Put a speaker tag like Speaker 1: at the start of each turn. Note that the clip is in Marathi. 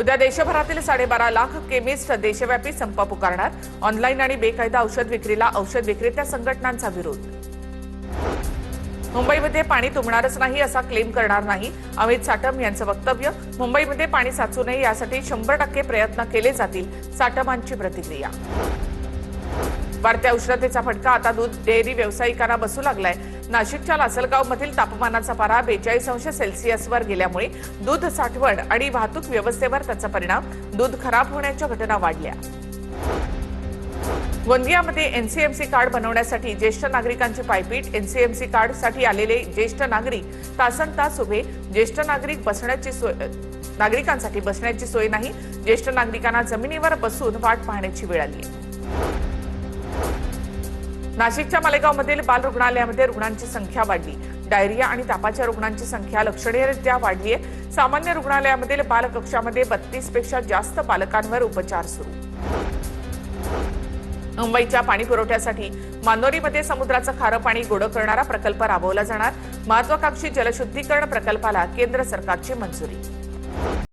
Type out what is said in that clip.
Speaker 1: उद्या देशभरातील 12.5 लाख केमिस्ट देशव्यापी संप पुकारणार। ऑनलाईन आणि बेकायदा औषध विक्रीला औषध विक्रेत्या संघटनांचा विरोध। मुंबईमध्ये पाणी तुंबणारच नाही असा क्लेम करणार नाही, अमित साटम यांचं वक्तव्य। मुंबईमध्ये पाणी साचू नये यासाठी 100% प्रयत्न केले जातील, साटमांची प्रतिक्रिया। वाढत्या उष्णतेचा फटका आता दूध डेअरी व्यावसायिकांना बसू लागलाय। नाशिकच्या लासलगावमधील तापमानाचा पारा 42°C गेल्यामुळे दूध साठवण आणि वाहतूक व्यवस्थेवर त्याचा परिणाम, दूध खराब होण्याच्या घटना वाढल्या। गोंदियामध्ये एनसीएमसी कार्ड बनवण्यासाठी ज्येष्ठ नागरिकांची पायपीट। एनसीएमसी कार्डसाठी आलेले ज्येष्ठ नागरिक तासनतास उभे। ज्येष्ठ नागरिकांसाठी बसण्याची सोय नाही। ज्येष्ठ नागरिकांना जमिनीवर बसून वाट पाहण्याची वेळ आली। नाशिकच्या मालेगावमधील बाल रुग्णालयामध्ये रुग्णांची संख्या वाढली। डायरिया आणि तापाच्या रुग्णांची संख्या लक्षणीयरित्या वाढली आहे। सामान्य रुग्णालयामधील बालकक्षामध्ये 32 पेक्षा जास्त बालकांवर उपचार सुरू। मुंबईच्या पाणी पुरवठ्यासाठी मांदोरीमध्ये समुद्राचं खारं पाणी गोडं करणारा प्रकल्प राबवला जाणार। महत्वाकांक्षी जलशुद्धीकरण प्रकल्पाला केंद्र सरकारची मंजुरी।